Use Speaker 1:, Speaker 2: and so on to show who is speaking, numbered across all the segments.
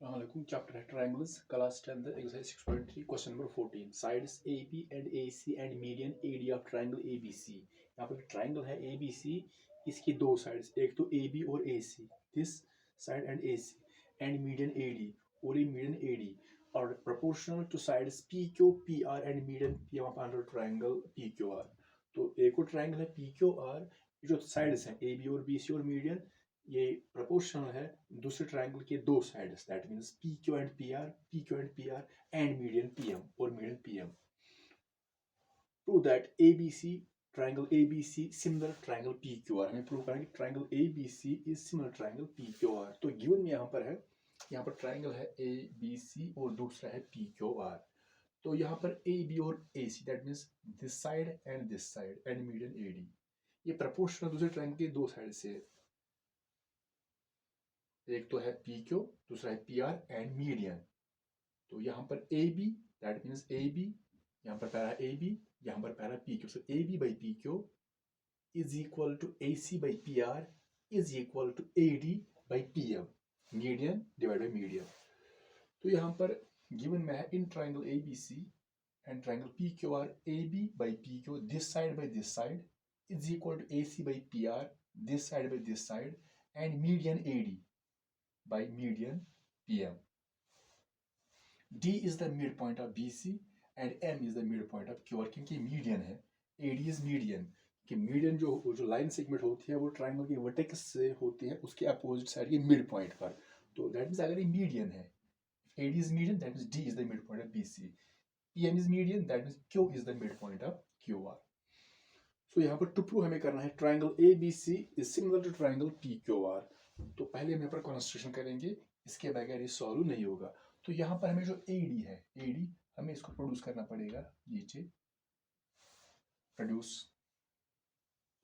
Speaker 1: Assalamualaikum. Chapter है triangles, class 10th, exercise 6.3, question number 14. Sides AB and AC and median AD of triangle ABC. यहाँ पर triangle है ABC, इसकी दो sides, एक तो AB और AC, this side and AC, and median AD, और ये median AD, are proportional to sides PQ, PR and median PM under triangle PQR. तो एक और triangle है PQR, जो sides हैं AB और BC और median, ये प्रोपोर्शनल है दूसरे ट्रायंगल के दो sides, that means P Q and P R, P Q and P R and median P M और median P M. Prove that A B C triangle A B C similar triangle P Q R. हमें prove करना है कि triangle A B C is similar triangle P Q R. तो given में यहाँ पर triangle है ए बी सी और दूसरा है पी क्यू आर. तो यहाँ पर ए बी और A C, that means this side and median A D, ये प्रपोर्शनल दूसरे ट्रायंगल के दो साइड से, एक तो है पी क्यू, दूसरा है पी आर एंड मीडियन. तो यहाँ पर A B, that means A B, यहाँ पर पैरा ए बी, यहाँ पर पैरा P Q. So A B by P Q is equal to A C by P R is equal to A D by P M, median divide by median. तो यहाँ पर given में है in triangle A B C and triangle P Q R, A B by P Q this side by this side is equal to A C by P R this side by this side and median A D by median PM. D is the midpoint of BC and M is the midpoint of QR. क्योंकि median है, AD is median, कि median जो line segment होती है वो triangle के vertex से होती है उसके अपोजिट साइड के मिड पॉइंट पर. तो दैट मीन्स अगर ये मीडियन है, AD is median, that means D is the midpoint of BC. PM is median, that means Q is the midpoint of QR. So यहाँ पर टू प्रूव हमें करना है triangle ABC is similar to triangle PQR. तो पहले हम यहाँ पर कॉन्स्ट्रक्शन करेंगे, इसके बगैर ये सॉल्व नहीं होगा. तो यहाँ पर हमें जो AD है, AD हमें इसको प्रोड्यूस करना पड़ेगा. नीचे produce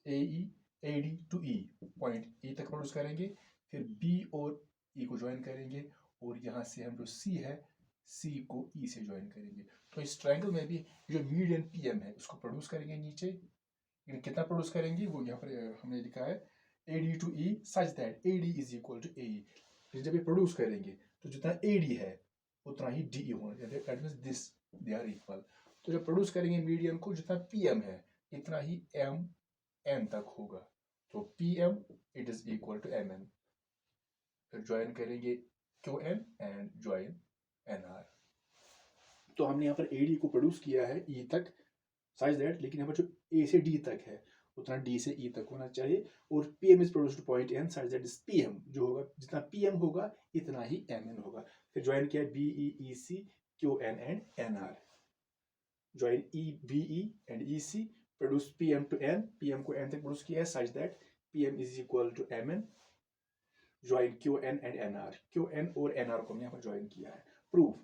Speaker 1: AE, AD to E, point E तक प्रोड्यूस करेंगे, फिर B और E को ज्वाइन करेंगे, और यहाँ से हम जो C है, C को E से ज्वाइन करेंगे. तो इस ट्राइंगल में भी जो मीडियन PM है उसको प्रोड्यूस करेंगे नीचे. कितना प्रोड्यूस करेंगे वो यहाँ पर हमने लिखा है AD to E such that AD is equal to AE. फिर जब ये प्रोड्यूस करेंगे तो जितना AD है उतना ही DE होना चाहिए, that means this they are equal. तो जब प्रोड्यूस करेंगे मीडियन को, जितना PM है इतना ही MN तक होगा. तो PM it is equal to MN. फिर ज्वाइन करेंगे QN एंड ज्वाइन NR. तो हमने यहाँ पर AD को प्रोड्यूस किया है E तक such that, लेकिन यहाँ पर जो A से D तक है उतना D से E तक होना चाहिए, और PM is produced point N such that is PM जो होगा, जितना PM होगा इतना ही MN होगा. फिर ज्वाइन किया BE, EC, QN and NR. Join BE and EC, produce PM to N, PM को N तक प्रोड्यूस किया है such that PM is equal to MN. Join QN and NR, QN और NR को हमने यहाँ पर ज्वाइन किया है. प्रूफ.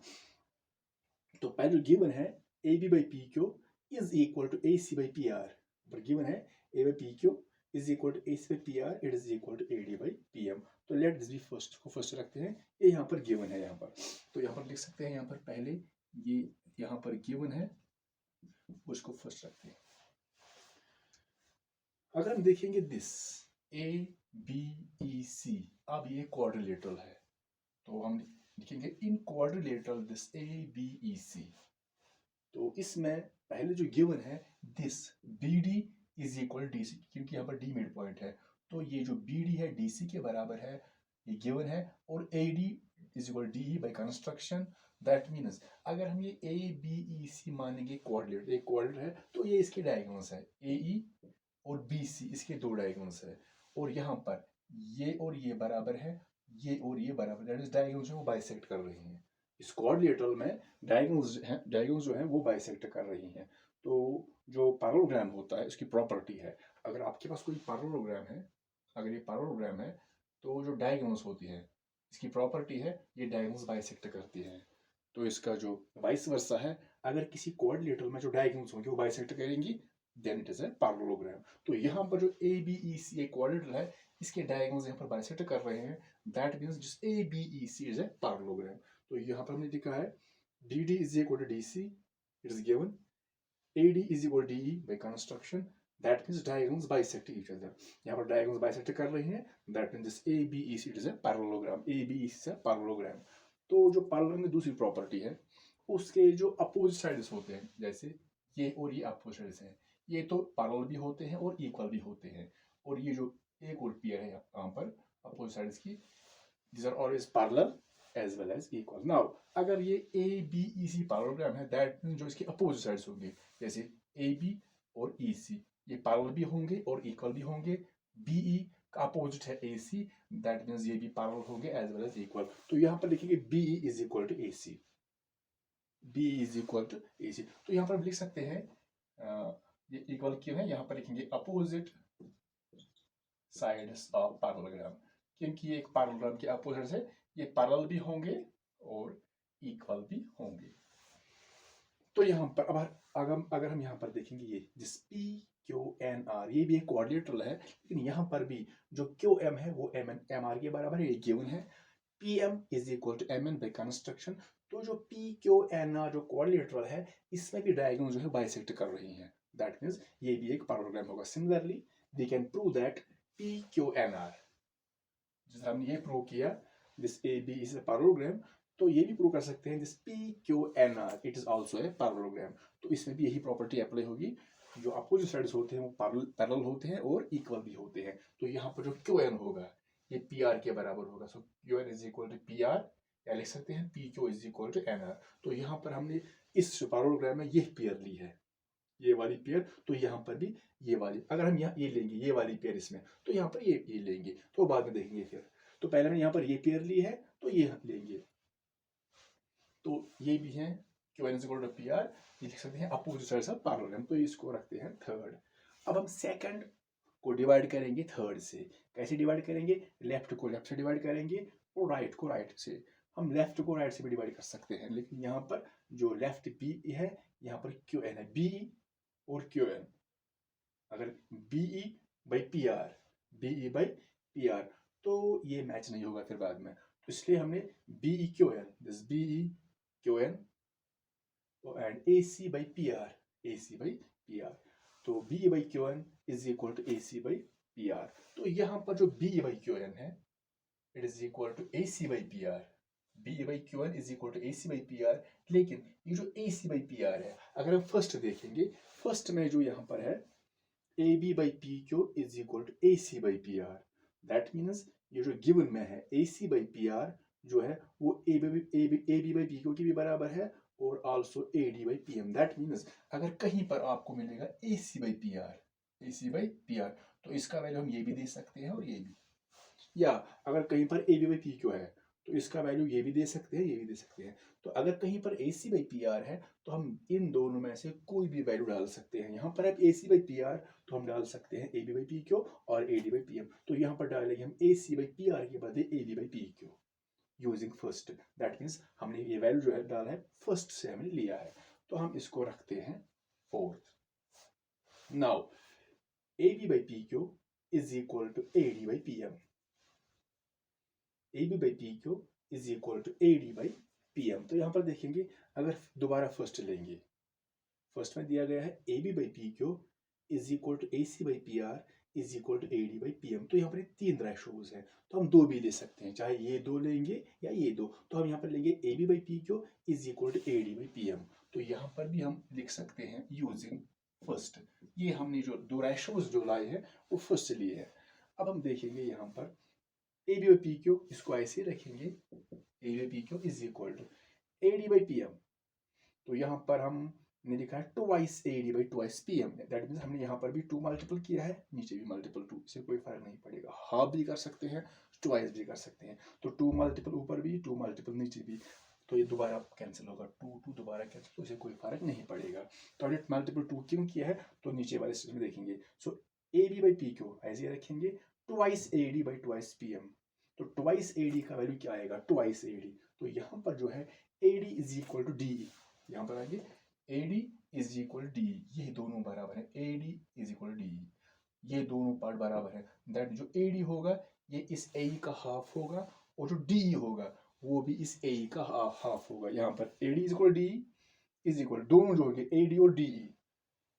Speaker 1: तो पहले जो गिवन है AB by PQ is equal to AC by PR, पर गिवन है A by PQ is equal to AC by PR, it is equal to AD by PM. तो लेट दिस बी फर्स्ट को first रखते हैं, ये यहाँ पर given है. यहाँ पर तो यहाँ पर लिख सकते हैं, यहाँ पर पहले ये यहाँ पर गिवन है उसको फर्स्ट रखते हैं. अगर हम देखेंगे दिस ABEC, अब ये क्वाड्रिलेटरल है, तो हम लिखेंगे इन क्वाड्रिलेटरल दिस ABEC. तो इसमें पहले जो गिवन है this BD is equal DC, क्योंकि यहाँ पर D मिड पॉइंट है, तो ये जो BD है DC के बराबर है, ये गिवन है. और AD is equal DE by construction. That means अगर हम ये ABEC मानेंगे क्वाड्रिलेटरल, एक क्वाड्रिलेटरल है तो ये इसके डायगोनल्स है, AE और BC इसके दो डायगोनल्स है, और यहाँ पर ये और ये बराबर है, ये और ये बराबर, दैट इज डायगोनल्स वो बाइसेक्ट कर रही हैं. इस क्वाड्रिलेटरल में डायगोनल्स जो हैं वो बाइसेक्ट कर रही हैं. तो जो पैरेललोग्राम होता है इसकी प्रॉपर्टी है, अगर आपके पास कोई पैरेललोग्राम है, अगर ये पैरेललोग्राम है तो जो डायगोनल्स होती है इसकी प्रॉपर्टी है ये डायगोनल्स बाइसेक्ट करती है. तो इसका जो वाइस वर्सा है, अगर किसी क्वाड्रिलेटरल में जो डायगोनल्स होंगे वो बाइसेक्ट करेंगी, then it is a parallelogram. तो यहाँ पर जो ABEC एक क्वाड्रिलेटरल है, इसके डायगोनल्स यहाँ पर बाइसेक्ट कर रहे हैं, दैट मीन्स जिस ABEC इज ए पैरेललोग्राम. तो यहाँ पर हमने लिखा है BD is equal to DC, it is given. AD is equal to DE by construction. That means diagonals bisect each other. यहाँ पर diagonals bisect कर रहे हैं. That means this ABEC it is a parallelogram. ABEC is a parallelogram. तो जो parallel में दूसरी property है, उसके जो अपोजिट साइड्स होते हैं, जैसे ये और ये अपोजिट साइड्स हैं, ये तो पैरेलल भी होते हैं और इक्वल भी होते हैं। और ये जो एक और पेयर है यहाँ पर अपोजिट साइड्स की, these are always parallel as well as equal. Now अगर ये A B E C parallelogram है, दैट मीन जो इसके अपोजिट साइड्स होंगे, जैसे A B और E C, ये पैरेलल भी होंगे और इक्वल भी होंगे। B E का अपोजिट है A C, दैट मीन्स ये भी पैरेलल होंगे एज वेल एज इक्वल। तो यहाँ पर लिखेंगे B E is equal to A C, B E is equal to A C। तो यहाँ पर हम लिख सकते हैं ये इक्वल क्यों है, यहाँ पर लिखेंगे अपोजिट साइड्स ऑफ पैरेललोग्राम, क्योंकि ये एक पैरेललोग्राम के अपोजिट है, ये पैरेलल भी होंगे और इक्वल भी होंगे। तो यहाँ पर अब अगर हम यहाँ पर देखेंगे, ये जिस P Q N R, ये भी एक क्वाड्रिलेटरल है, लेकिन यहाँ पर भी जो QM है वो MR के बराबर है, ये गिवन है। PM is equal to MN by construction. तो जो PQNR जो क्वाड्रिलेटरल है, इसमें भी डायगोनल जो है बाइसेक्ट कर रही हैं, दैट मीन्स ये भी एक पैरेललोग्राम होगा। Similarly we can prove that PQNR, जिस हमने ये प्रूव किया this AB is a parallelogram, तो ये भी प्रूव कर सकते हैं this PQNR it is also a parallelogram. तो इसमें भी यही प्रॉपर्टी अप्लाई होगी, जो अपोजिट साइड्स होते हैं वो पैरेलल होते हैं और इक्वल भी होते हैं। तो यहाँ पर जो QN होगा ये PR के बराबर होगा, so QN is equal to PR, या लिख सकते हैं PQ is equal to NR। तो यहाँ पर हमने इस पैरेललोग्राम में ये पेयर ली है, ये वाली पेयर, तो यहाँ पर भी ये वाली, अगर हम यहाँ ये लेंगे ये वाली पेयर इसमें, तो यहाँ पर ये लेंगे, तो बाद में देखेंगे फिर। तो पहले हमने यहाँ पर ये पेयर ली है, तो ये लेंगे, तो ये भी है QN is equal to PR, ये लिख सकते हैं अपोजिट साइड्स ऑफ पैरेललोग्राम, तो इसको रखते हैं थर्ड। अब हम सेकंड को डिवाइड करेंगे थर्ड से। कैसे डिवाइड करेंगे, लेफ्ट को लेफ्ट से डिवाइड करेंगे और राइट को राइट से। हम लेफ्ट को राइट से भी डिवाइड कर सकते हैं, लेकिन यहाँ पर जो लेफ्ट B है, यहाँ पर QN है, BE और QN, अगर BE by PR, BE by PR, तो ये मैच नहीं होगा फिर बाद में, तो इसलिए हमने BE QN, this BE QN and AC by PR, AC by PR, तो BE by QN is equal to AC by PR। तो यहाँ पर जो BE बाई QN है, it is equal to AC by PR, BE by QN is equal to AC by PR। लेकिन ये जो AC by PR है, अगर हम फर्स्ट देखेंगे, फर्स्ट में जो यहाँ पर है AB by PQ is equal to AC by PR, that means ये जो गिवन में है AC बाई PR जो है वो AB बाई PQ की भी बराबर है और also AD by PM, that means अगर कहीं पर आपको मिलेगा AC by PR, AC by PR, तो इसका वैल्यू हम ये भी दे सकते हैं और ये भी, या अगर कहीं पर AB बाई PQ है तो इसका वैल्यू ये भी दे सकते हैं, ये भी दे सकते हैं। तो अगर कहीं पर AC बाई PR है तो हम इन दोनों में से कोई भी वैल्यू डाल सकते हैं। यहाँ पर है AC बाई PR, तो हम डाल सकते हैं AB बाई PQ और AD बाई PM। तो यहाँ पर डालेंगे हम AC बाई PR के बदले AB by PQ using first, that means हमने ये वैल्यू जो है डाला है फर्स्ट से हमने लिया है, तो हम इसको रखते हैं fourth. Now AB by PQ is equal to AD by PM, AB by PQ is equal to AD by PM। तो यहाँ पर देखेंगे, अगर दोबारा फर्स्ट लेंगे, फर्स्ट में दिया गया है AB by PQ is equal to AC by PR is equal to AD by PM। तो यहाँ पर तीन रेशोज हैं, तो हम दो भी ले सकते हैं, चाहे ये दो लेंगे या ये दो। तो हम यहाँ पर लेंगे AB by PQ is equal to AD by PM। तो यहाँ पर भी हम लिख सकते हैं यूजिंग फर्स्ट। ये हमने जो दो रेशोज जो लाए हैं वो फर्स्ट लिए हैं। अब हम देखेंगे यहाँ पर AB बाई PQ, इसको ऐसे रखेंगे, AB by PQ is equal to AD by PM। तो यहाँ पर हमने लिखा है twice AD by twice PM, that means हमने यहाँ पर भी 2 मल्टीपल किया है, नीचे भी मल्टीपल 2, इससे कोई फर्क नहीं पड़ेगा, हाफ भी कर सकते हैं, ट्वाइस भी कर सकते हैं। तो 2 मल्टीपल ऊपर भी, 2 मल्टीपल नीचे भी, तो ये दोबारा कैंसिल होगा, 2 दोबारा कैंसिल, तो इसे कोई फर्क नहीं पड़ेगा। तो हमने मल्टीपल 2 क्यों किया है, तो नीचे वाले स्टेज में देखेंगे। सो AB बाई PQ ऐसे रखेंगे, twice AD by twice PM। तो ट्वाइस AD का वैल्यू क्या आएगा, ट्वाइस AD। तो यहाँ पर जो है AD is equal to DE, यहाँ पर आएंगे AD इज इक्वल DE, ये दोनों बराबर है, AD इज इक्वल DE, ये दोनों पार्ट बराबर है, दैट जो AD होगा ये इस AE का हाफ होगा और जो DE होगा वो भी इस AE का हाफ होगा। यहाँ पर AD is equal DE is equal, दोनों जो होंगे AD और DE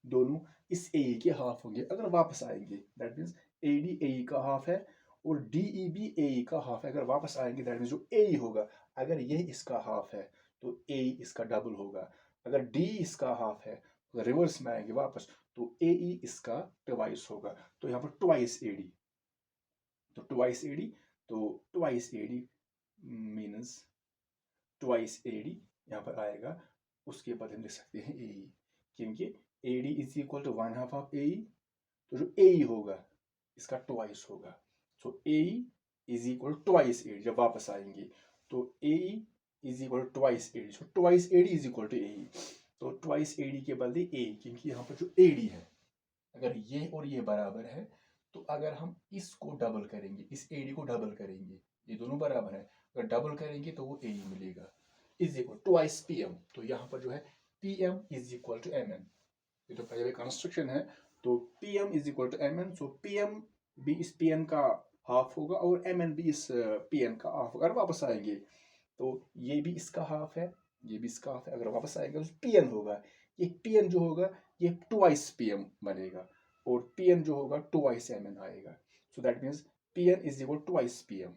Speaker 1: दोनों इस AE के हाफ होंगे। अगर वापस आएंगे दैट मीन्स AD AE का हाफ है और DE भी AE का हाफ है। अगर वापस आएंगे दैट मीन जो AE होगा, अगर ये इसका हाफ है तो AE इसका डबल होगा। अगर DE इसका हाफ है तो रिवर्स में आएंगे वापस तो AE इसका ट्वाइस होगा। तो यहाँ पर ट्वाइस AD, तो ट्वाइस AD, तो twice AD means twice AD यहाँ पर आएगा। उसके बाद हम लिख सकते हैं AE, क्योंकि AD is equal to 1/2 of AE, तो जो AE होगा इसका ट्वाइस होगा। So AE is equal twice AD। जब वापस आएंगे तो AE is equal twice AD, so twice AD is equal to AE। तो ट्वाइस AD के बदले A, क्योंकि यहाँ पर जो AD है अगर ये और ये बराबर है तो अगर हम इसको डबल करेंगे, इस AD को डबल करेंगे, ये दोनों बराबर है, अगर डबल करेंगे तो वो AE मिलेगा, इज इक्वल ट्वाइस PM। तो यहाँ पर जो है PM is equal to MN, ये तो पहले कंस्ट्रक्शन है। तो PM is equal to MN, so PM भी इस PN का हाफ होगा और MN भी इस PN का हाफ होगा। अगर वापस आएंगे तो ये भी इसका हाफ है, ये भी इसका हाफ है, अगर वापस आएंगे तो PN होगा, ये PN जो होगा ये ट्वाइस PM बनेगा और PN जो होगा ट्वाइस MN आएगा। So that means PN is equal twice PM,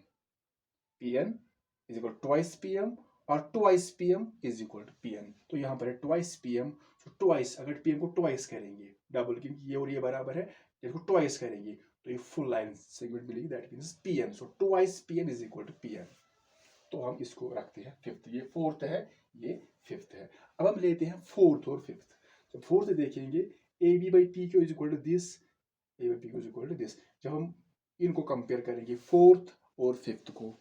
Speaker 1: PN is equal twice PM और twice PM is equal to PN। तो यहाँ पर है ट्वाइस PM, तो ट्वाइस, अगर PM को ट्वाइस करेंगे डबल, क्योंकि ये और ये बराबर है, इसको ट्वाइस करेंगे तो ये फुल लाइन सेगमेंट मिलेगी, that means PN। So twice PN is equal to PN। तो हम इसको रखते हैं फिफ्थ, ये फोर्थ है, ये फिफ्थ है। अब हम लेते हैं फोर्थ और फिफ्थ। तो फोर्थ देखेंगे AB by PQ is equal to this, A by PQ is equal to this. जब हम इनको कंपेयर करेंगे फोर्थ और फिफ्थ को,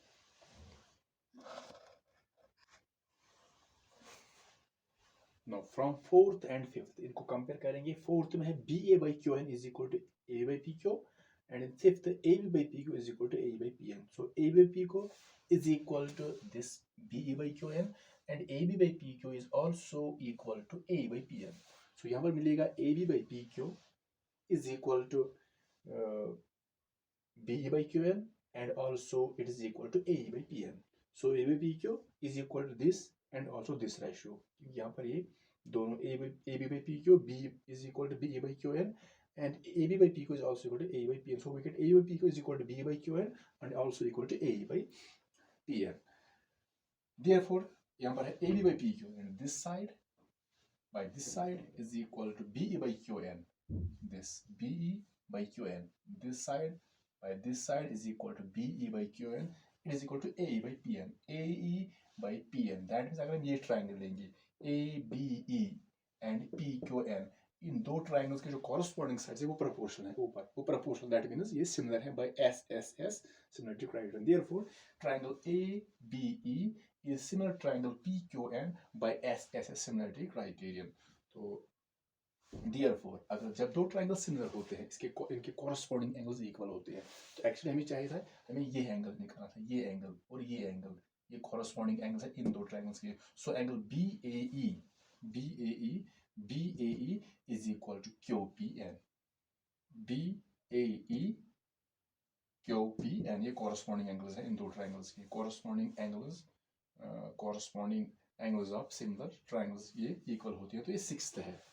Speaker 1: no from fourth and fifth इनको कंपेयर करेंगे। फोर्थ में है BA by QN is equal to A by PQ and in fifth AB by PQ is equal to A by PN. So A by PQ is equal to this BE by QN and AB by PQ is also equal to A by PN. So यहाँ पर मिलेगा AB by PQ is equal to BE by QN and also it is equal to A by PN. So A by PQ is equal to this and also this ratio. यहाँ पर ये दोनों AB by PQ, B is equal to BE by QN and AB by PQ is also equal to A by PN. So we get A by PQ is equal to B by QN and also equal to A by PN. Therefore, यहाँ पर है AB by PQ and this side by this side is equal to BE by QN. This BE by QN. This side by this side is equal to BE by QN. It is equal to A by PN. AE by PN. That means अगर हम ये triangle लेंगे ABE and PQN, इन दो triangles के जो corresponding sides है वो proportional है, ऊपर वो प्रोपोर्शनल, दैट मीन्स ये सिमिलर है by SSS similarity criterion. Therefore triangle ABE is similar triangle PQN by SSS similarity criterion. तो therefore अगर जब दो ट्राइंगल सिमिलर होते हैं, इसके इनके कॉरस्पॉन्डिंग एंगल्स इक्वल होते हैं, तो एक्चुअली हमें चाहिए था, हमें ये एंगल निकालना था, ये एंगल और ये एंगल, ये कॉरस्पॉन्डिंग एंगल्स है इन दो ट्राइंगल्स के। So angle BAE is equal to QPN, BAE QPN, ये कॉरस्पॉन्डिंग एंगल्स है इन दो ट्राइंगल्स के, corresponding angles of similar triangles ये इक्वल होती है। तो ये सिक्स्थ है।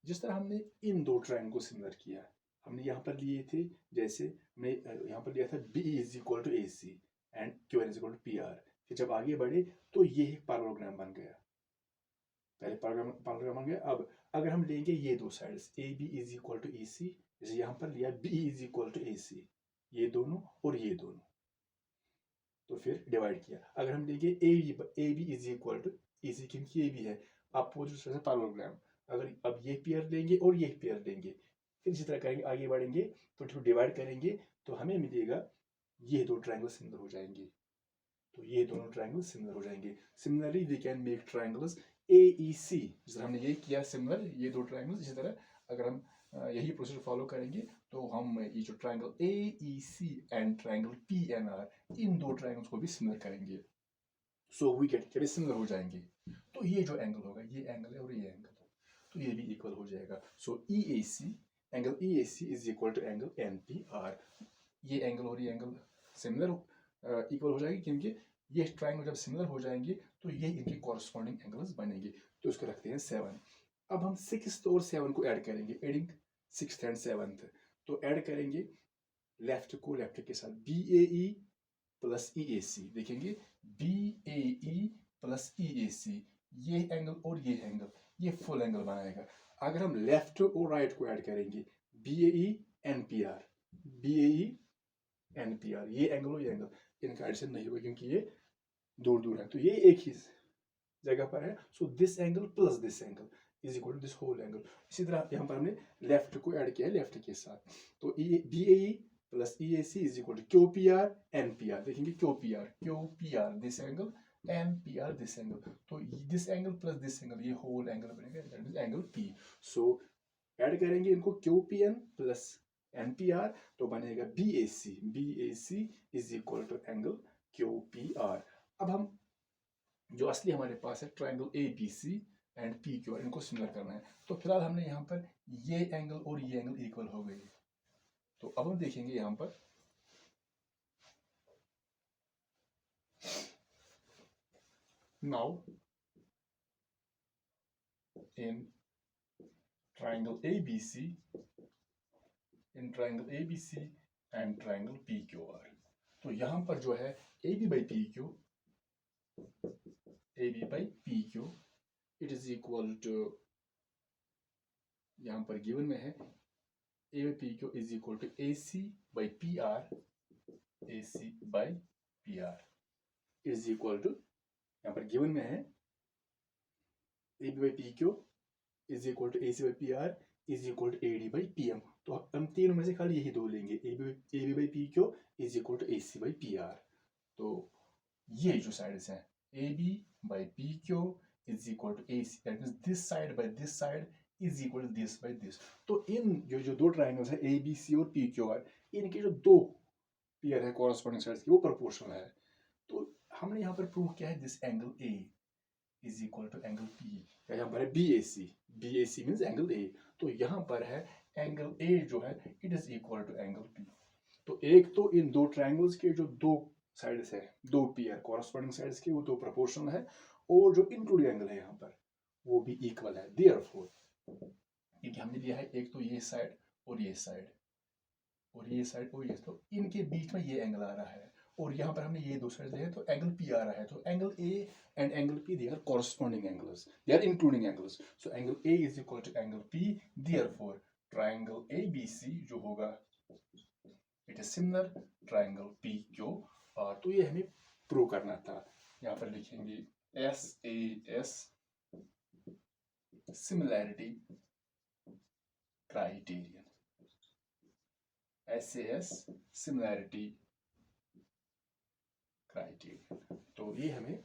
Speaker 1: जिस तरह हमने इन दो ट्राइंगल को सिमिलर किया, हमने यहाँ पर लिए थे, जैसे हमने यहाँ पर लिया था B is equal to AC and QN is equal to PR। फिर जब आगे बढ़े तो ये एक पैरेललोग्राम बन गया, पहले पैरेललोग्राम बन गया। अब अगर हम लेंगे ये दो sides AB is equal to AC, जैसे यहाँ पर लिया B is equal to AC, ये दोनों और ये दोनों, तो फिर डिवाइड किया। अगर हम लेंगे AB is equal to AC, क्योंकि ये भी है अपोजिट साइड से पैरेललोग्राम, अगर अब ये पेयर लेंगे और ये पेयर लेंगे, फिर इसी तरह करेंगे, आगे बढ़ेंगे तो डिवाइड करेंगे तो हमें मिलेगा ये दो ट्राइंगल सिमिलर हो जाएंगे, तो ये दोनों ट्राइंगल सिमिलर हो जाएंगे। Similarly we can make triangles AEC, जिस तरह हमने ये किया सिमिलर ये दो ट्राइंगल्स, इसी तरह अगर हम यही प्रोसीजर फॉलो करेंगे तो हम ये जो triangle AEC and triangle PNR, इन दो ट्राइंगल्स को भी सिमिलर करेंगे। सो वी गेट जब सिमिलर हो जाएंगे तो ये जो एंगल होगा, ये एंगल है और ये एंगल, तो ये भी इक्वल हो जाएगा। So EAC, angle EAC is equal to angle NPR। ये एंगल और ये एंगल सिमिलर इक्वल हो जाएगी, क्योंकि ये ट्राइंगल जब सिमिलर हो जाएंगे तो ये इनके कॉरस्पॉन्डिंग एंगल्स बनेंगे। तो इसको रखते हैं 7। अब हम 6 और 7 को ऐड करेंगे, एडिंग 6th एंड 7th, तो ऐड करेंगे लेफ्ट को लेफ्ट के साथ B A E plus E A सी, देखेंगे B A E plus E A सी, ये एंगल और ये एंगल, ये फुल एंगल बनाएगा। अगर हम लेफ्ट और राइट को ऐड करेंगे B A E N P R, B A E N P R, ये एंगल और ये एंगल, इनका एडिशन नहीं होगा क्योंकि ये दूर दूर है, तो ये एक ही जगह पर है। So this angle plus this angle is equal to this whole angle. इसी तरह यहाँ पर हमने लेफ्ट को ऐड किया है लेफ्ट के साथ, तो B A E plus E A C is equal to Q P R N P R, देखेंगे Q P R this angle, N P R this angle, तो this angle plus this angle, ये whole angle बनेगा, that is angle P. So add करेंगे इनको Q P N plus N P R, तो बनेगा B A C is equal to angle Q P R. अब हम जो असली हमारे पास है triangle A B C and P Q R, इनको सिमिलर करना है। तो फिलहाल हमने यहाँ पर ये एंगल और ये एंगल इक्वल हो गए, तो अब हम देखेंगे यहाँ पर now in triangle A B C and triangle P Q R, तो यहाँ पर जो है A B by P Q it is equal to, यहाँ पर गिवन में है A by P Q is equal to A C by P R, A C by P R is equal to, यहाँ पर गिवन में है A B by P Q is equal to A C by P R is equal to A D by P M. तो हम तीनों में से खाली यही दो लेंगे, A B by P Q is equal to A C by P R. तो ये जो साइड्स हैं A B by P Q is equal to A C, that means this side by this side is equal to this by this. तो इन जो दो triangles है A B सी और पी क्यू आर, इनके जो दो पेयर है कॉरस्पॉन्डिंग साइड्स की वो प्रोपोर्शनल है। तो हमने यहाँ पर प्रूव किया है this angle A is equal to angle P, या यहाँ पर है B A C means angle A, तो यहाँ पर है एंगल ए जो है it is equal to angle P. तो एक तो इन दो ट्राइंगल्स के जो दो साइड्स है, दो पेयर कॉरस्पॉन्डिंग साइड्स के, वो तो प्रोपोर्शनल है, और जो इंक्लूडिंग एंगल है यहाँ पर वो भी इक्वल है। देयरफॉर क्योंकि हमने लिया है एक तो ये साइड और ये साइड और ये साइड और ये, तो इनके बीच में ये एंगल आ रहा है, और यहाँ पर हमने ये दो साइड लिए तो एंगल पी आ रहा है, तो angle A and angle P they are corresponding angles, they are including angles. So angle A is equal to angle P, therefore triangle A B C जो होगा it is similar triangle P Q R. तो ये हमें prove करना था। यहाँ पर लिखेंगे SAS similarity criterion, SAS similarity criterion, तो ये हमें